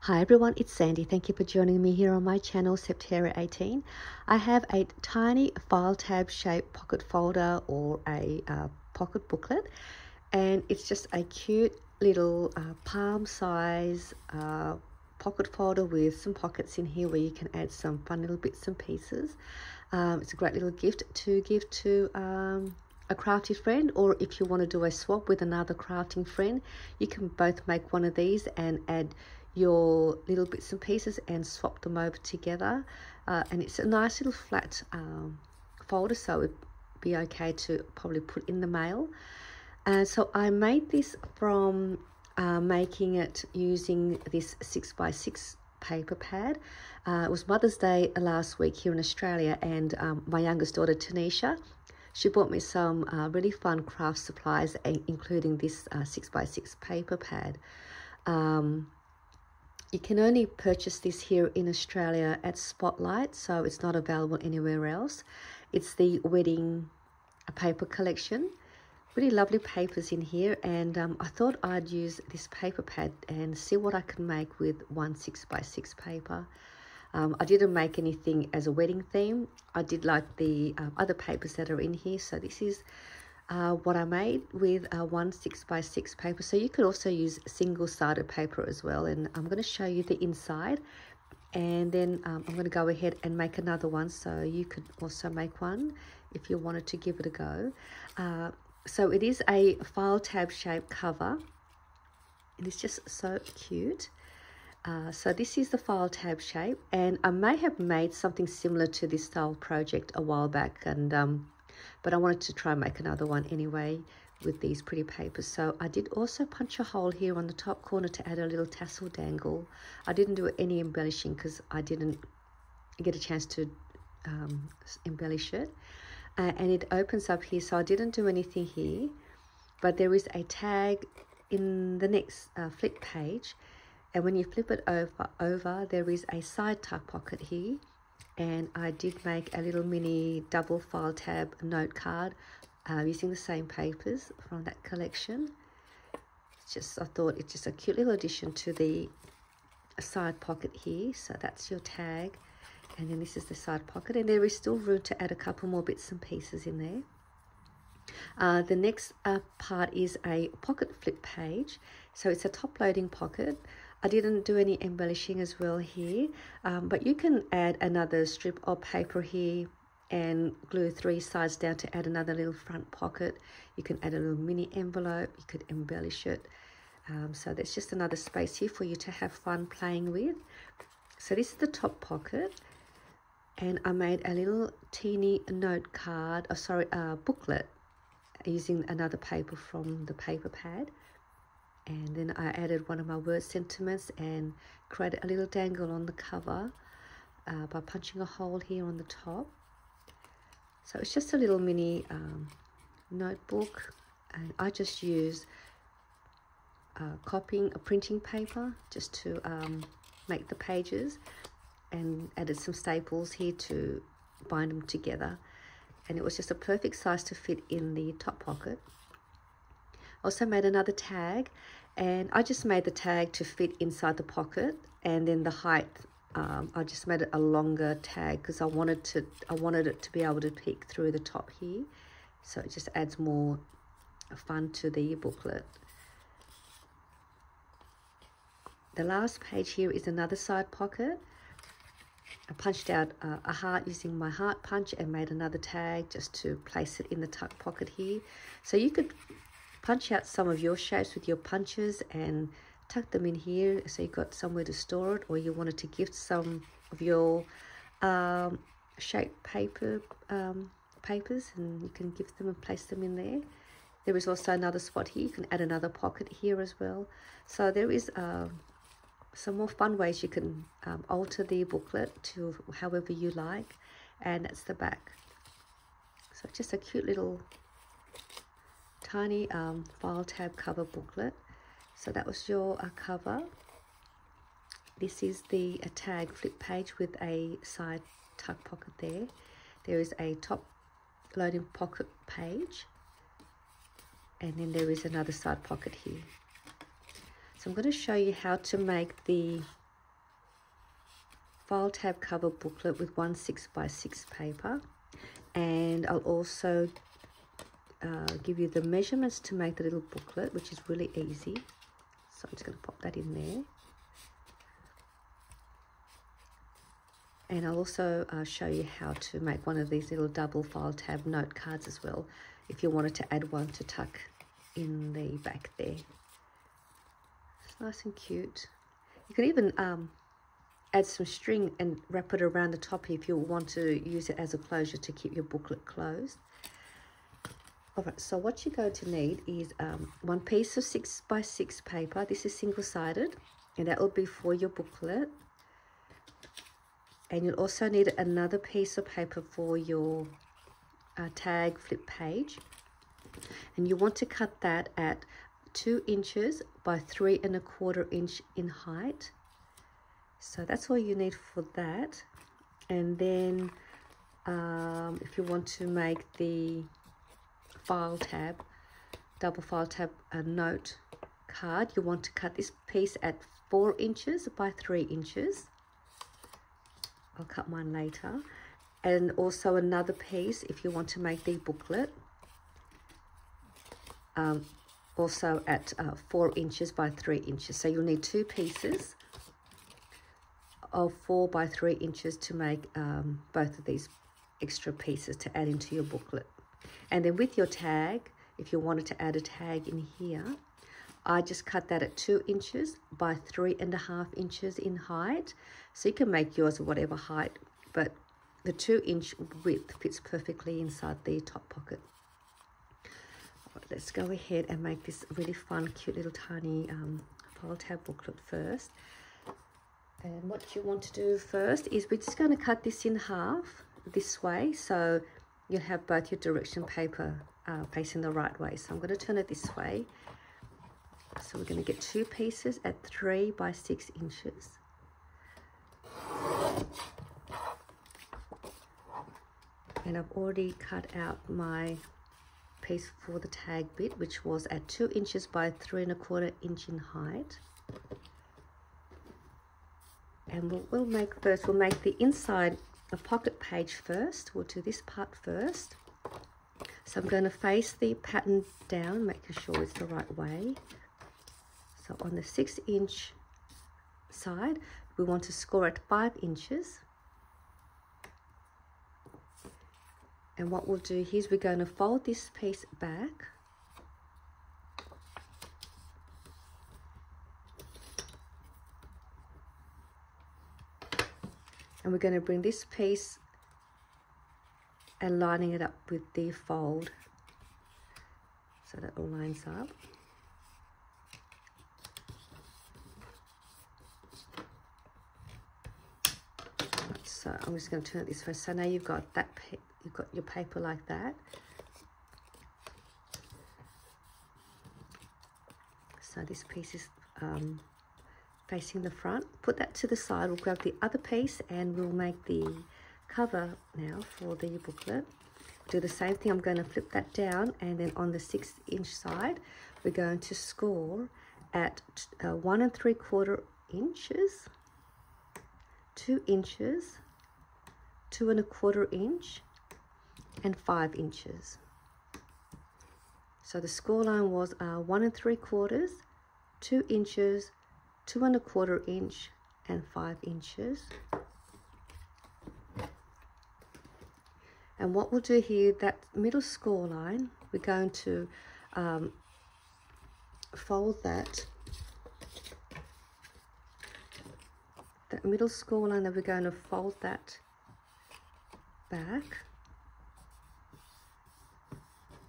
Hi everyone, it's Sandy. Thank you for joining me here on my channel, September 18. I have a tiny file tab shaped pocket folder or a pocket booklet, and it's just a cute little palm size pocket folder with some pockets in here where you can add some fun little bits and pieces. It's a great little gift to give to a crafty friend, or if you want to do a swap with another crafting friend, you can both make one of these and add your little bits and pieces and swap them over together. And it's a nice little flat folder, so it'd be okay to probably put in the mail. So I made this from making it using this 6x6 paper pad. It was Mother's Day last week here in Australia, and my youngest daughter Tanisha, she bought me some really fun craft supplies, including this 6x6 paper pad. You can only purchase this here in Australia at Spotlight, so it's not available anywhere else. It's the wedding paper collection. Really lovely papers in here, and I thought I'd use this paper pad and see what I can make with one 6x6 paper. I didn't make anything as a wedding theme. I did like the other papers that are in here, so this is what I made with one 6x6 paper. So you could also use single-sided paper as well, and I'm going to show you the inside, and then I'm going to go ahead and make another one, so you could also make one if you wanted to give it a go. So it is a file tab shaped cover, and it's just so cute. So this is the file tab shape, and I may have made something similar to this style project a while back, and but I wanted to try and make another one anyway with these pretty papers. So I did also punch a hole here on the top corner to add a little tassel dangle. I didn't do any embellishing because I didn't get a chance to embellish it. And it opens up here, so I didn't do anything here, but there is a tag in the next flip page, and when you flip it over, there is a side tuck pocket here. And I did make a little mini double file tab note card using the same papers from that collection. I thought it's just a cute little addition to the side pocket here. So that's your tag, and then this is the side pocket, and there is still room to add a couple more bits and pieces in there. The next part is a pocket flip page. So it's a top loading pocket. I didn't do any embellishing as well here, but you can add another strip of paper here and glue 3 sides down to add another little front pocket. You can add a little mini envelope, you could embellish it. So there's just another space here for you to have fun playing with. So this is the top pocket, and I made a little teeny note card, booklet, using another paper from the paper pad. And then I added one of my word sentiments and created a little dangle on the cover by punching a hole here on the top. So it's just a little mini notebook, and I just used printing paper just to make the pages, and added some staples here to bind them together, and it was just a perfect size to fit in the top pocket. Also made another tag, and I just made the tag to fit inside the pocket, and then the height I just made it a longer tag because I wanted it to be able to peek through the top here, so it just adds more fun to the booklet. The last page here is another side pocket. I punched out a heart using my heart punch and made another tag just to place it in the tuck pocket here. So you could punch out some of your shapes with your punches and tuck them in here so you've got somewhere to store it, or you wanted to gift some of your shaped papers, and you can gift them and place them in there. There is also another spot here. You can add another pocket here as well. So there is some more fun ways you can alter the booklet to however you like, and that's the back. So just a cute little tiny file tab cover booklet. So that was your cover. This is the tag flip page with a side tuck pocket there. There is a top loading pocket page, and then there is another side pocket here. So I'm going to show you how to make the file tab cover booklet with 1 6x6 paper, and I'll also give you the measurements to make the little booklet, which is really easy. So I'm just going to pop that in there. And I'll also show you how to make one of these little double file tab note cards as well, if you wanted to add one to tuck in the back there. It's nice and cute. You can even add some string and wrap it around the top if you want to use it as a closure to keep your booklet closed. Alright, so what you're going to need is one piece of 6x6 paper. This is single-sided, and that will be for your booklet. And you'll also need another piece of paper for your tag flip page. And you want to cut that at 2 inches by 3 1/4 inch in height. So that's all you need for that. And then if you want to make the file tab, double file tab note card, you want to cut this piece at 4 inches by 3 inches. I'll cut mine later. And also another piece if you want to make the booklet, also at 4 inches by 3 inches. So you'll need 2 pieces of 4 by 3 inches to make both of these extra pieces to add into your booklet. And then with your tag, if you wanted to add a tag in here, I just cut that at 2 inches by 3 1/2 inches in height. So you can make yours of whatever height, but the 2-inch width fits perfectly inside the top pocket. Right, let's go ahead and make this really fun, cute little tiny file tab booklet first. And what you want to do first is we're just going to cut this in half this way, so you'll have both your direction paper facing the right way. So I'm going to turn it this way. So we're going to get 2 pieces at 3 by 6 inches. And I've already cut out my piece for the tag bit, which was at 2 inches by 3 1/4 inch in height. And we'll make the inside a pocket page first. We'll do this part first. So I'm going to face the pattern down, making sure it's the right way. So on the 6-inch side, we want to score at 5 inches. And what we'll do here is we're going to fold this piece back. And we're going to bring this piece and lining it up with the fold so that all lines up. So I'm just going to turn it this way. So now you've got your paper like that. So this piece is facing the front. Put that to the side. We'll grab the other piece and we'll make the cover now for the booklet. Do the same thing. I'm going to flip that down, and then on the 6-inch side we're going to score at 1 3/4 inches, 2 inches, 2 1/4 inch, and 5 inches. So the score line was 1 3/4, 2 inches, 2 1/4 inch, and 5 inches. And what we'll do here, that middle score line, we're going to fold that middle score line, that we're going to fold that back.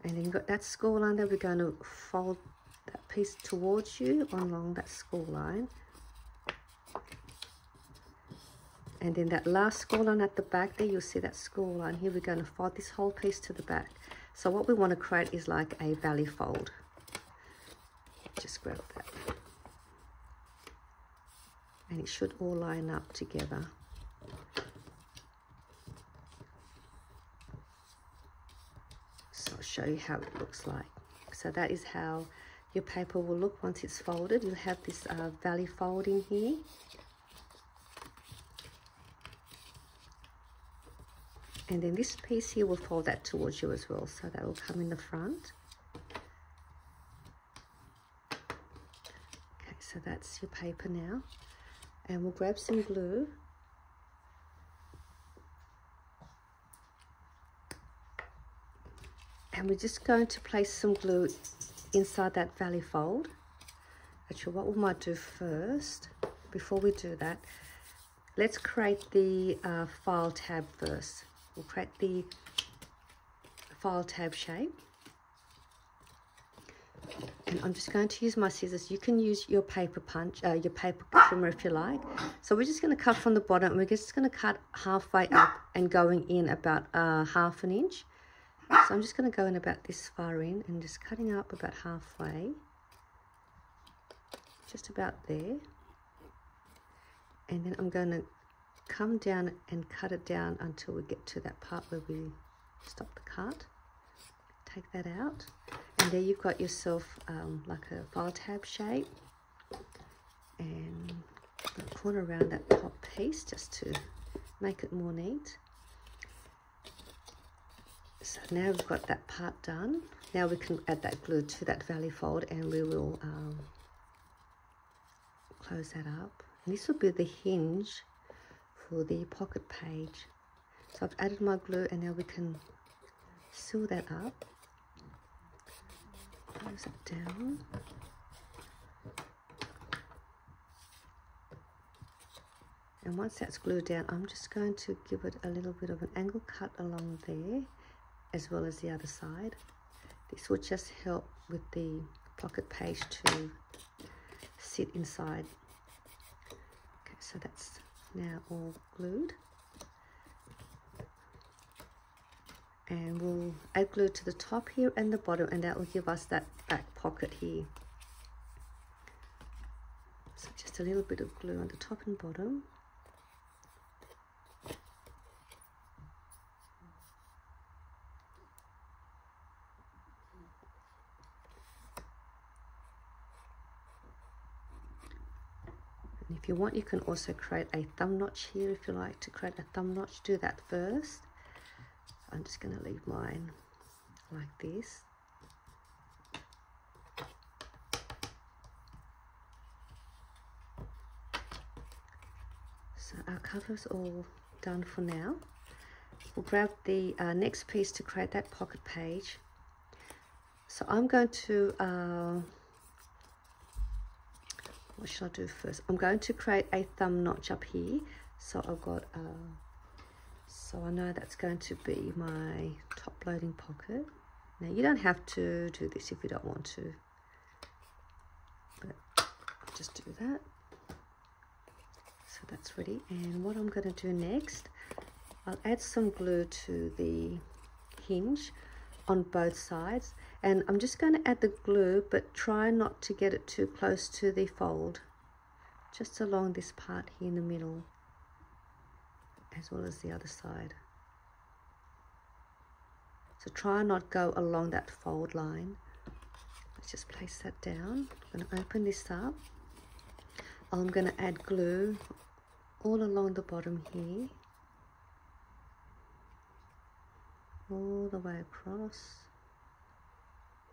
And then you've got that score line that we're going to fold that piece towards you along that score line. And then that last score line at the back there, you'll see that score line here. We're going to fold this whole piece to the back. So what we want to create is like a valley fold. Just grab that. And it should all line up together. So I'll show you how it looks like. So that is how your paper will look once it's folded. You'll have this valley fold in here. And then this piece here will fold that towards you as well, so that will come in the front. Okay, so that's your paper now. And we'll grab some glue. And we're just going to place some glue inside that valley fold. Actually, what we might do first, before we do that, let's create the file tab first. We'll create the file tab shape. And I'm just going to use my scissors. You can use your paper punch, your paper trimmer if you like. So we're just going to cut from the bottom. We're just going to cut halfway up and going in about 1/2 inch. So I'm just going to go in about this far in and just cutting up about halfway. Just about there. And then I'm going to come down and cut it down until we get to that part where we stop the cut. Take that out. And there you've got yourself like a file tab shape. And the corner around that top piece just to make it more neat. So now we've got that part done. Now we can add that glue to that valley fold and we will close that up. And this will be the hinge for the pocket page. So I've added my glue and now we can sew that up. Close it down. And once that's glued down, I'm just going to give it a little bit of an angle cut along there, as well as the other side. This will just help with the pocket page to sit inside. Okay, so that's now all glued. And we'll add glue to the top here and the bottom, and that will give us that back pocket here. So just a little bit of glue on the top and bottom. If you want, you can also create a thumb notch here. If you like to create a thumb notch, do that first. I'm just going to leave mine like this. So our cover's all done for now. We'll grab the next piece to create that pocket page. So I'm going to what shall I do first? I'm going to create a thumb notch up here. So I've got, so I know that's going to be my top loading pocket. Now you don't have to do this if you don't want to, but I'll just do that. So that's ready. And what I'm going to do next, I'll add some glue to the hinge on both sides, and I'm just going to add the glue, but try not to get it too close to the fold, just along this part here in the middle, as well as the other side. So try not go along that fold line. Let's just place that down. I'm going to open this up. I'm going to add glue all along the bottom here, all the way across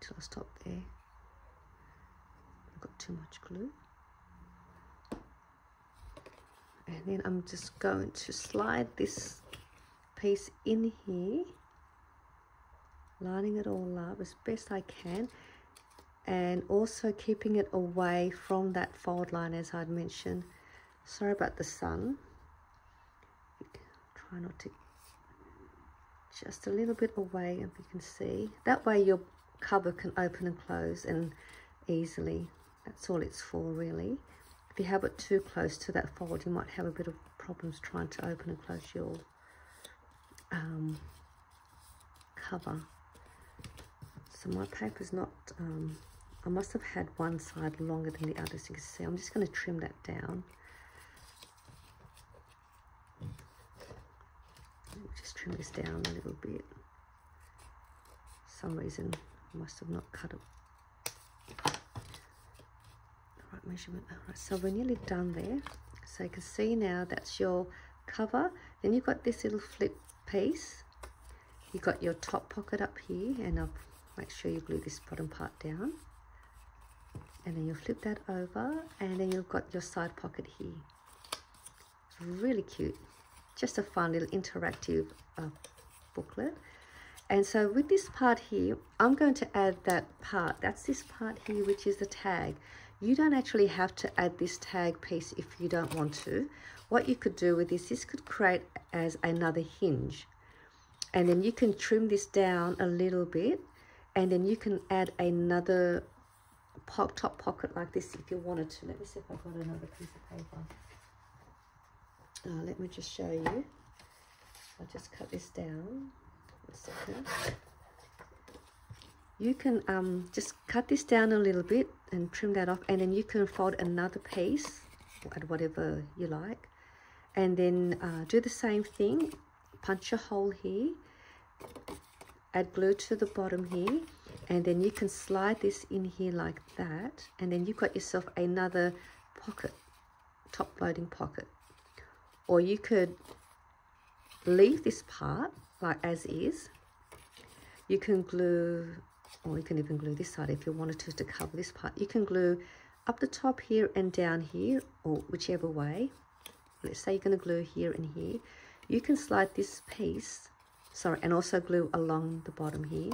till I stop there. I've got too much glue. And then I'm just going to slide this piece in here, lining it all up as best I can, and also keeping it away from that fold line as I'd mentioned. Sorry about the sun. Try not to, just a little bit away, if you can see. That way your cover can open and close and easily. That's all it's for, really. If you have it too close to that fold, you might have a bit of problems trying to open and close your cover. So my paper's not, I must have had one side longer than the other, so you can see. I'm just going to trim that down. Just trim this down a little bit. For some reason I must have not cut it the right measurement. Alright, so we're nearly done there. So you can see now that's your cover. Then you've got this little flip piece. you got your top pocket up here, and I'll make sure you glue this bottom part down, and then you'll flip that over, and then you've got your side pocket here. Really cute, just a fun little interactive booklet. And so with this part here, I'm going to add that part. That's this part here, which is the tag. You don't actually have to add this tag piece if you don't want to. What you could do with this could create as another hinge. And then you can trim this down a little bit, and then you can add another top pocket like this if you wanted to. Let me see if I've got another piece of paper. Let me just show you. I'll just cut this down. A second. You can just cut this down a little bit and trim that off, and then you can fold another piece at whatever you like, and then do the same thing. Punch a hole here, add glue to the bottom here, and then you can slide this in here like that, and then you've got yourself another pocket, top loading pocket. Or you could leave this part like as is. You can glue, or you can even glue this side if you wanted to cover this part. You can glue up the top here and down here, or whichever way. Let's say you're going to glue here and here. You can slide this piece, sorry, and also glue along the bottom here.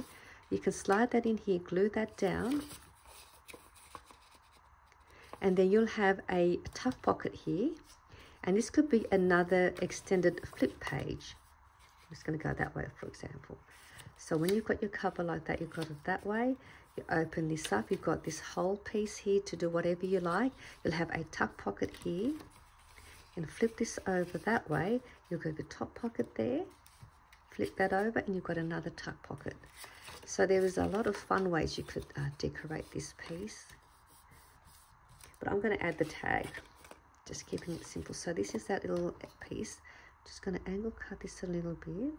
You can slide that in here, glue that down, and then you'll have a tuck pocket here. And this could be another extended flip page. I'm just going to go that way, for example. So when you've got your cover like that, you've got it that way. You open this up, you've got this whole piece here to do whatever you like. You'll have a tuck pocket here. And flip this over that way. You'll go to the top pocket there. Flip that over, and you've got another tuck pocket. So there is a lot of fun ways you could decorate this piece. But I'm going to add the tag. Just keeping it simple. So this is that little piece. Just going to angle cut this a little bit.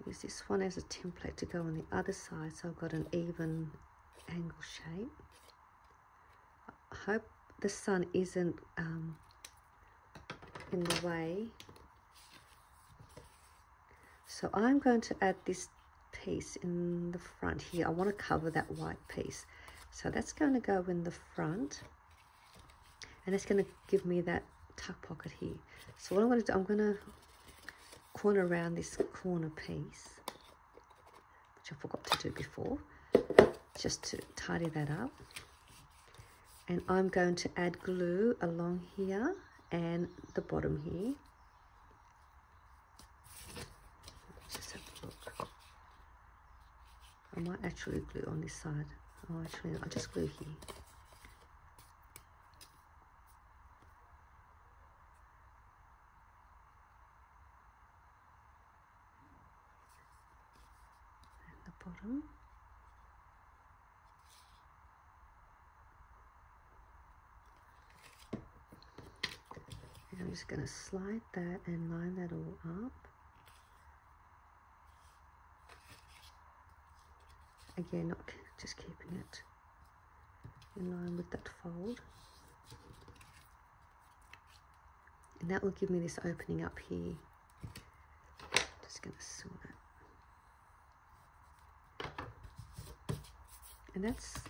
Use this one as a template to go on the other side, so I've got an even angle shape. I hope the sun isn't in the way. So I'm going to add this piece in the front here. I want to cover that white piece. So that's going to go in the front. And it's going to give me that tuck pocket here. So what I'm going to do, I'm going to corner around this corner piece, which I forgot to do before, just to tidy that up. And I'm going to add glue along here and the bottom here. Let's just have a look. I might actually glue on this side. Oh, actually, I'll just glue here. Bottom. And I'm just going to slide that and line that all up. Again, not just keeping it in line with that fold. And that will give me this opening up here. Just going to sew that. And that's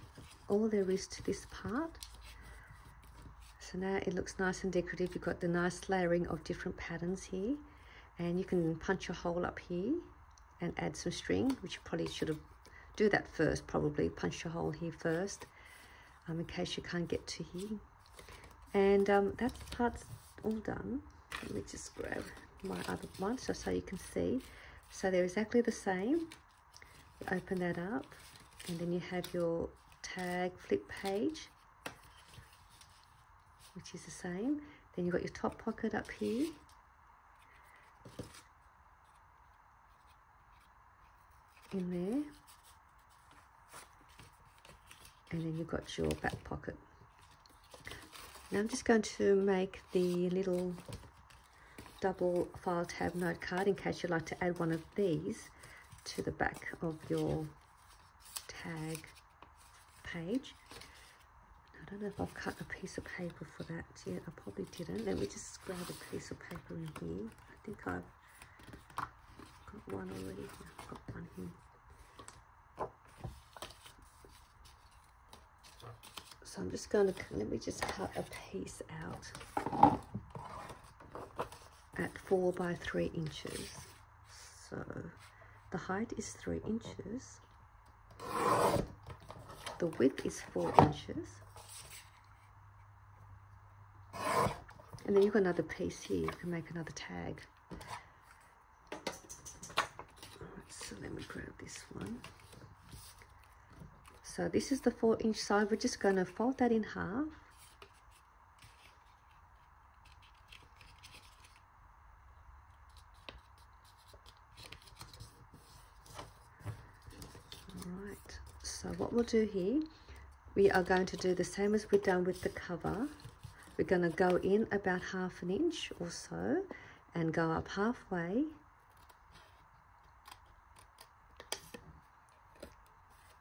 all there is to this part. So now it looks nice and decorative. You've got the nice layering of different patterns here. And you can punch a hole up here and add some string, which you probably should have do that first, probably punch a hole here first, in case you can't get to here. And that part's all done. Let me just grab my other one so you can see. So they're exactly the same. You open that up. And then you have your tag flip page, which is the same. Then you've got your top pocket up here. In there. And then you've got your back pocket. Now I'm just going to make the little double file tab note card in case you'd like to add one of these to the back of your tag page. I don't know if I've cut a piece of paper for that yet. I probably didn't. Let me just grab a piece of paper in here. I think I've got one already. I've got one here. So I'm just going to, let me just cut a piece out at 4 by 3 inches. So the height is 3 inches. The width is 4 inches. And then you've got another piece here, you can make another tag. Alright, so let me grab this one. So this is the 4-inch side. We're just going to fold that in half. Alright, so what we'll do here, we are going to do the same as we've done with the cover. We're going to go in about 1/2 inch or so and go up halfway.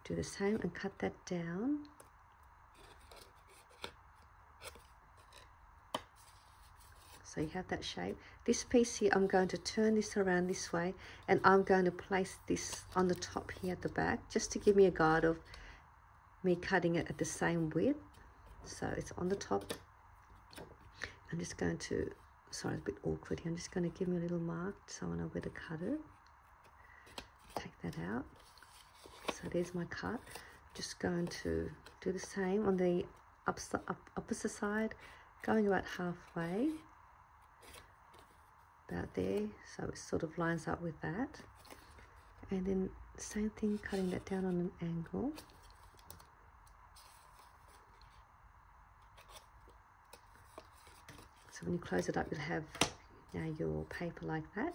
Do the same and cut that down. So you have that shape. This piece here, I'm going to turn this around this way and I'm going to place this on the top here at the back just to give me a guide of me cutting it at the same width. So it's on the top. I'm just going to, sorry, it's a bit awkward here. I'm just going to give me a little mark so I know where to cut it. Take that out. So there's my cut. Just going to do the same on the opposite side, going about halfway, about there, so it sort of lines up with that. And then same thing, cutting that down on an angle. So when you close it up, you'll have now your paper like that.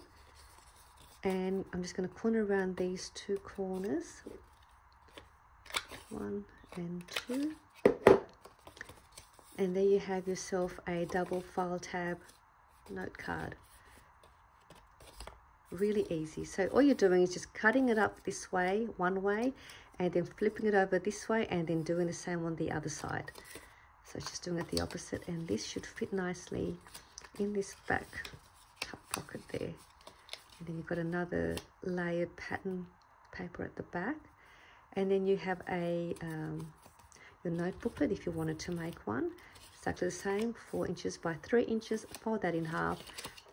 And I'm just going to corner around these 2 corners, 1 and 2, and there you have yourself a double file tab note card. Really easy. So all you're doing is just cutting it up this way, one way, and then flipping it over this way, and then doing the same on the other side. So it's just doing it the opposite, and this should fit nicely in this back cut pocket there. And then you've got another layered pattern paper at the back. And then you have a your note booklet if you wanted to make one. Exactly the same, 4 inches by 3 inches. Fold that in half.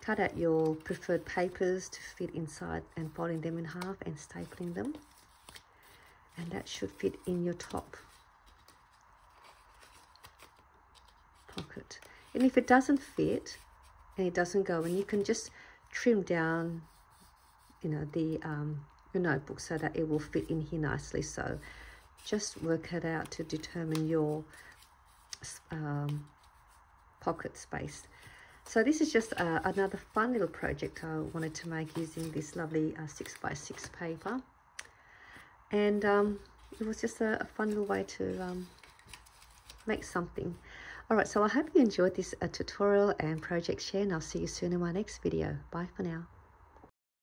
Cut out your preferred papers to fit inside and folding them in half and stapling them. And that should fit in your top pocket. And if it doesn't fit and it doesn't go in, you can just trim down, you know, the your notebook so that it will fit in here nicely. So just work it out to determine your pocket space. So this is just another fun little project I wanted to make using this lovely 6x6 paper, and it was just a fun little way to make something. Alright, so I hope you enjoyed this tutorial and project share, and I'll see you soon in my next video. Bye for now.